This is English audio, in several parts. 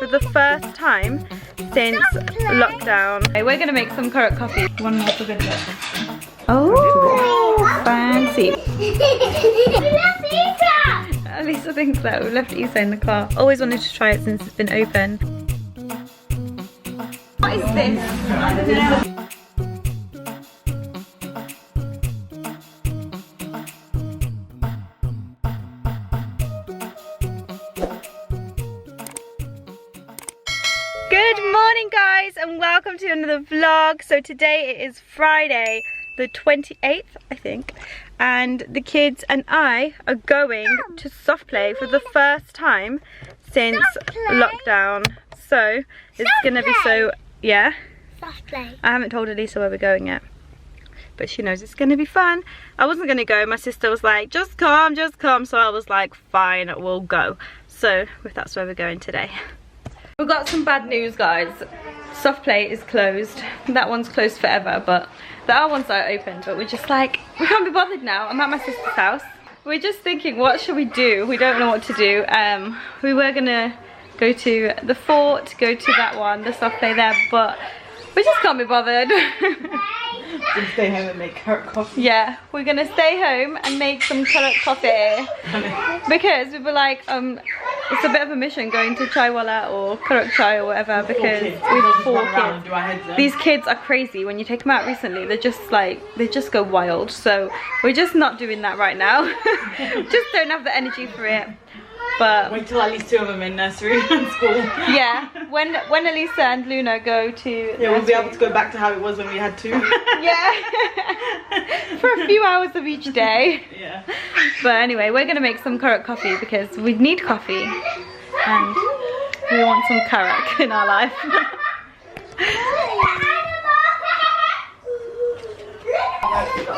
for the first time since lockdown. Okay, we're gonna make some Karak coffee. One more for good luck. Oh, fancy. Lisa thinks that. We left Isa in the car. Always wanted to try it since it's been open. What is this? Good morning guys and welcome to another vlog. So today it is Friday the 28th I think, and the kids and I are going to SafsLife for the first time since lockdown. So it's gonna be so, yeah? SafsLife. I haven't told Elisa where we're going yet, but she knows it's gonna be fun. I wasn't gonna go, my sister was like, just come, so I was like, fine, we'll go. So that's where we're going today. We've got some bad news guys. SafsLife is closed. That one's closed forever, but the other ones are open, but we're just like, we can't be bothered now. I'm at my sister's house. We're just thinking, what should we do? We don't know what to do. We were gonna go to the fort, go to that one, the SafsLife there, but we just can't be bothered. We'll stay home and make Karak coffee. Yeah, we're gonna stay home and make some Karak coffee. Because we were like, it's a bit of a mission going to CHAIIOLOGY or Karak Chai or whatever, because we've 4 kids. These kids are crazy. When you take them out recently, they're just like, they just go wild. So we're just not doing that right now. Just don't have the energy for it. But wait till at least 2 of them in nursery and school. Yeah, when Elisa and Luna go to we'll be able to go back to how it was when we had 2. Yeah. For a few hours of each day. Yeah. But anyway, we're gonna make some Karak coffee because we need coffee and we want some Karak in our life.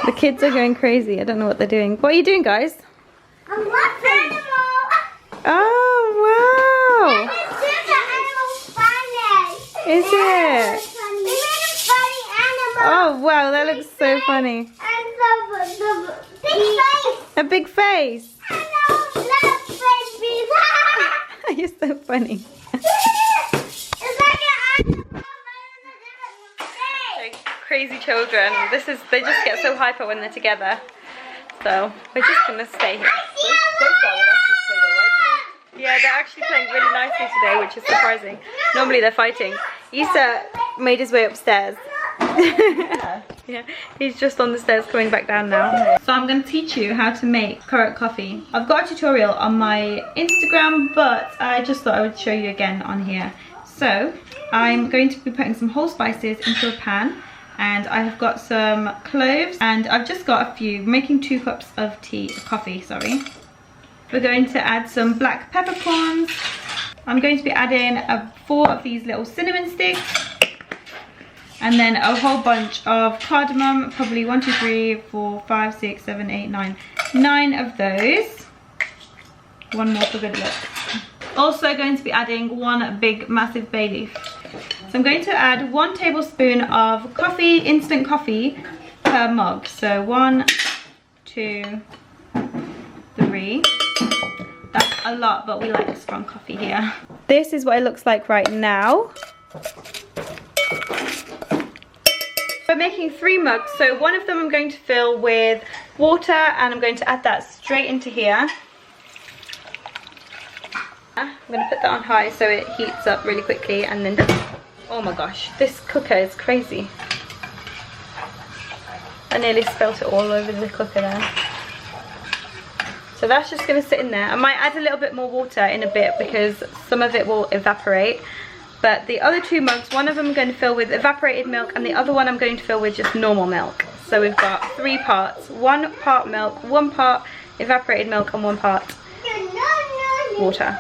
The kids are going crazy. I don't know what they're doing. What are you doing, guys? I'm watching. Oh wow! Is it? Oh wow, that looks so funny. A big face. You're so funny. Crazy children. They just get so hyper when they're together. So we're just gonna stay here. Yeah, they're actually playing really nicely today, which is surprising. Normally they're fighting. Isa made his way upstairs. Yeah, he's just on the stairs coming back down now. So I'm going to teach you how to make Karak coffee. I've got a tutorial on my Instagram, but I just thought I would show you again on here. So I'm going to be putting some whole spices into a pan, and I have got some cloves, and I've just got a few, making 2 cups of coffee. We're going to add some black peppercorns. I'm going to be adding 4 of these little cinnamon sticks, and then a whole bunch of cardamom, probably 1, 2, 3, 4, 5, 6, 7, 8, 9. 9 of those. One more for good luck. Also going to be adding 1 big massive bay leaf. So I'm going to add 1 tablespoon of coffee, instant coffee per mug. So 1, 2, 3. That's a lot, but we like strong coffee here. This is what it looks like right now. We're making 3 mugs, so one of them I'm going to fill with water, and I'm going to add that straight into here. I'm going to put that on high so it heats up really quickly, and then, oh my gosh, this cooker is crazy. I nearly spilt it all over the cooker there. So that's just going to sit in there. I might add a little bit more water in a bit because some of it will evaporate. But the other 2 mugs, one of them I'm going to fill with evaporated milk, and the other one I'm going to fill with just normal milk. So we've got 3 parts. 1 part milk, 1 part evaporated milk, and 1 part water.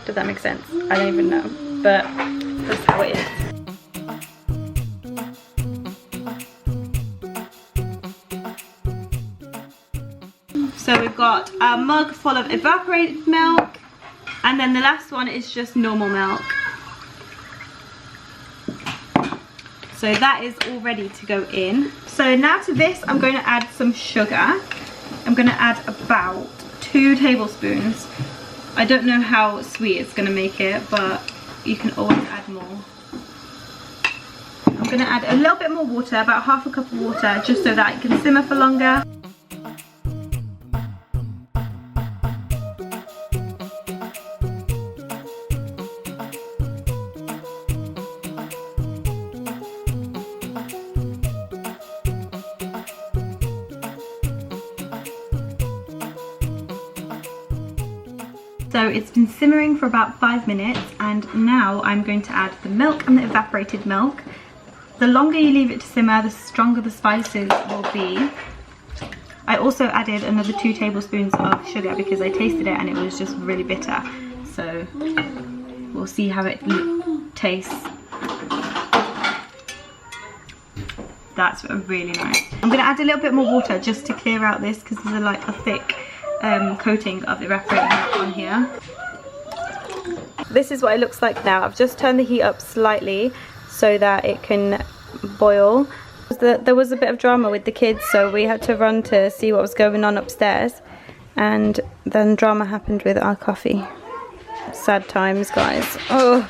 Does that make sense? I don't even know. But that's how it is. So we've got a mug full of evaporated milk, and then the last one is just normal milk. So that is all ready to go in. So now to this I'm going to add some sugar. I'm going to add about 2 tablespoons. I don't know how sweet it's going to make it, but you can always add more. I'm gonna add a little bit more water, about half a cup of water, just so that it can simmer for longer. So it's been simmering for about 5 minutes, and now I'm going to add the milk and the evaporated milk. The longer you leave it to simmer, the stronger the spices will be. I also added another 2 tablespoons of sugar because I tasted it and it was just really bitter. So we'll see how it tastes. That's really nice. I'm going to add a little bit more water just to clear out this, because there's like a thick coating of evaporated milk on here. This is what it looks like now. I've just turned the heat up slightly so that it can boil. There was a bit of drama with the kids, so we had to run to see what was going on upstairs, and then drama happened with our coffee. Sad times, guys. Oh,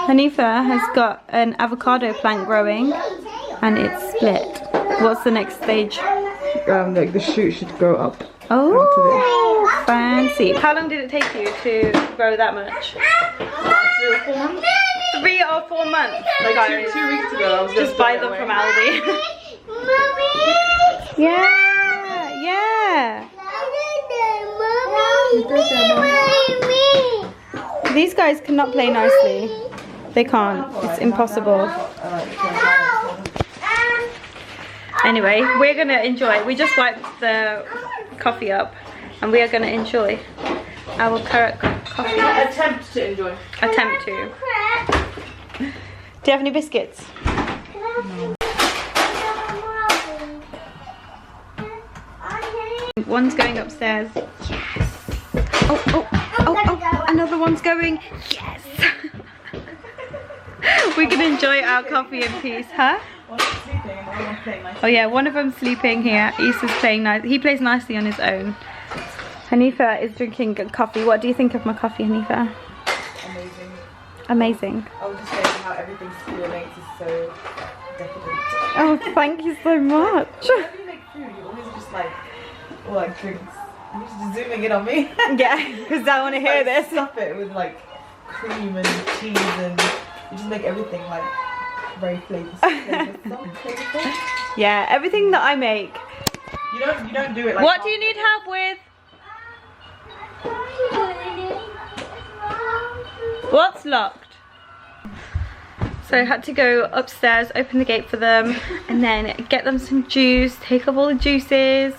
Hanifa has got an avocado plant growing and it's split. What's the next stage? Like the shoot should grow up. Oh, fancy. How long did it take you to grow that much? 3 or 4 months. 3 or 4 months. Like 2 weeks ago, I was just buy them from Aldi. Yeah, yeah. These guys cannot play nicely. They can't. It's impossible. Anyway, we're gonna enjoy. We just wiped the coffee up, and we are gonna enjoy our Karak coffee. Attempt to enjoy. Attempt to. Do you have any biscuits? No. One's going upstairs. Yes. Oh, another one's going. Yes. We can enjoy our coffee in peace, huh? Oh yeah, one of them's sleeping here. Issa's playing nice. He plays nicely on his own. Hanifa is drinking coffee. What do you think of my coffee, Hanifa? Amazing. Amazing. I was just saying how everything's feeling is so decadent. Oh, thank you so much. Whenever you make food, you always just like drinks. You're just zooming in on me. Yeah, because I want to hear this. Stuff it with like cream and cheese, and you just make everything like very flavorful. Yeah, everything that I make. You don't do it like. What do you need help with? What's locked? So I had to go upstairs, open the gate for them, and then get them some juice, take up all the juices.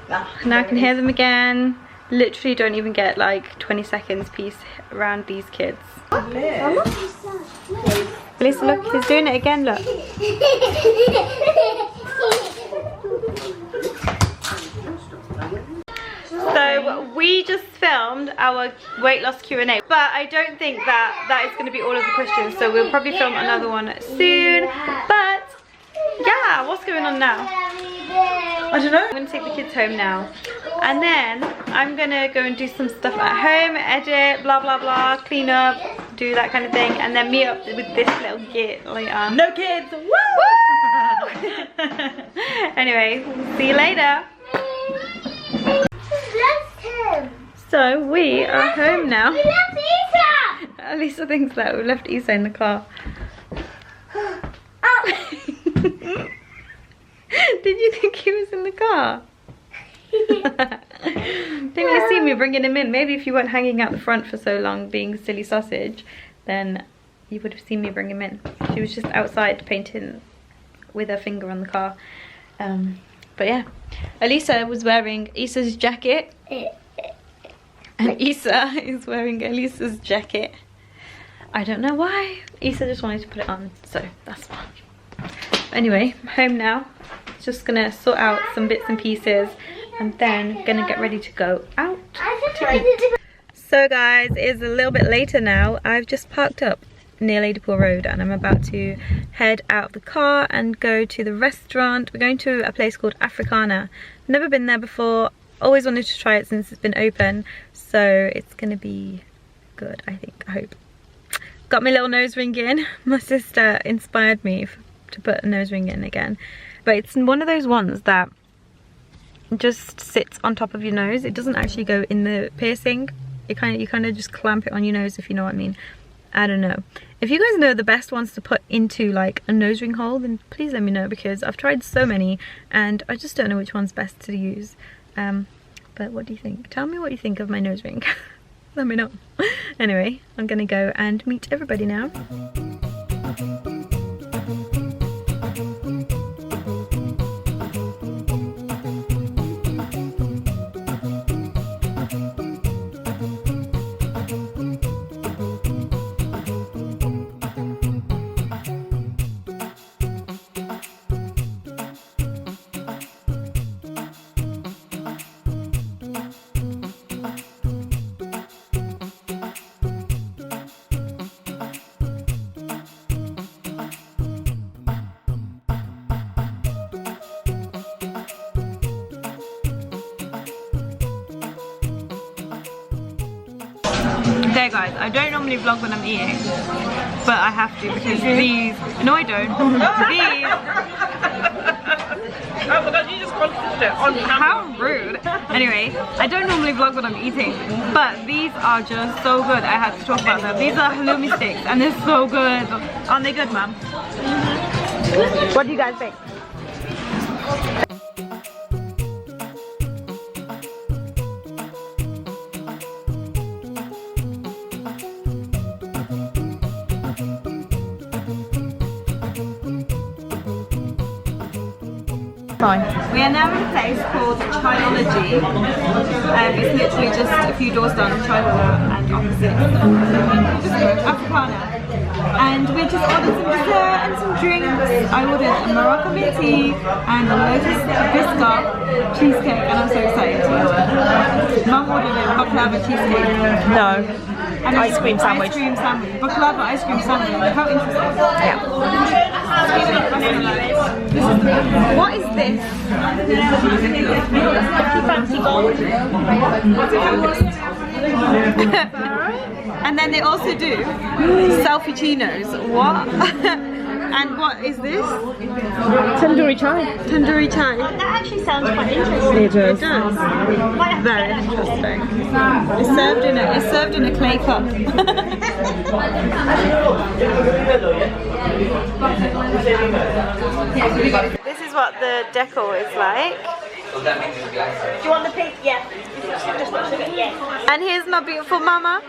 Now I can hear them again. Literally don't even get like 20 seconds peace around these kids. Lisa, look, he's doing it again, look. So we just filmed our weight loss Q&A, but I don't think that is going to be all of the questions, so we'll probably film another one soon. But yeah, what's going on now? I don't know. I'm going to take the kids home now, and then I'm going to go and do some stuff at home, edit, blah blah blah, clean up, do that kind of thing, and then meet up with this little git later. No kids! Woo! Anyway, see you later. So we are home now. We left Isa! Lisa thinks that we left Isa in the car. Oh. Did you think he was in the car? Didn't you see me bringing him in? Maybe if you weren't hanging out the front for so long being a silly sausage, then you would have seen me bring him in. She was just outside painting with her finger on the car. But yeah, Elisa was wearing Isa's jacket, and Isa is wearing Elisa's jacket. I don't know why. Isa just wanted to put it on, so that's fine. Anyway, I'm home now. Just gonna sort out some bits and pieces, and then gonna get ready to go out to eat. So guys, it's a little bit later now. I've just parked up near Ladypool Road, and I'm about to head out of the car and go to the restaurant. We're going to a place called Afrikana. Never been there before. Always wanted to try it since it's been open, so it's gonna be good, I think, I hope. got my little nose ring in. My sister inspired me to put a nose ring in again. But it's one of those ones that just sits on top of your nose. It doesn't actually go in the piercing. You kind of just clamp it on your nose, if you know what I mean. I don't know. If you guys know the best ones to put into like a nose ring hole, then please let me know, because I've tried so many and I just don't know which one's best to use. But what do you think? Tell me what you think of my nose ring. Let me know. Anyway, I'm gonna go and meet everybody now. Okay guys, I don't normally vlog when I'm eating, but I have to because these, no I don't, these, Oh my god, you just concentrated it on camera. how rude. Anyway, I don't normally vlog when I'm eating, but these are just so good. I had to talk about them. These are halloumi sticks and they're so good. Aren't they good, ma'am? What do you guys think? We are now in a place called CHAIIOLOGY. It's literally just a few doors down from CHAIIOLOGY and opposite Afrikana. And we just ordered some dessert and some drinks. I ordered a Moroccan tea and a lotus biscuit cheesecake, and I'm so excited to eat it. Mum ordered a baklava cheesecake. No. And Ice cream sandwich. Ice cream sandwich. Baklava ice cream sandwich. How interesting. Yeah. What is this? Fancy gold. And then they also do selfie-chinos. What? And what is this? Tandoori chai. Tandoori chai. That actually sounds quite interesting. It does. It does. Might have to Very get that. interesting. It's served in a clay cup. This is what the decor is like. Do you want the pink? Yeah. Just want sugar? Yeah. And here's my beautiful mama.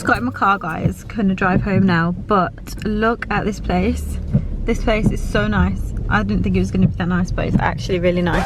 Got in my car, guys, gonna drive home now, but look at this place. This place is so nice. I didn't think it was gonna be that nice, but it's actually really nice.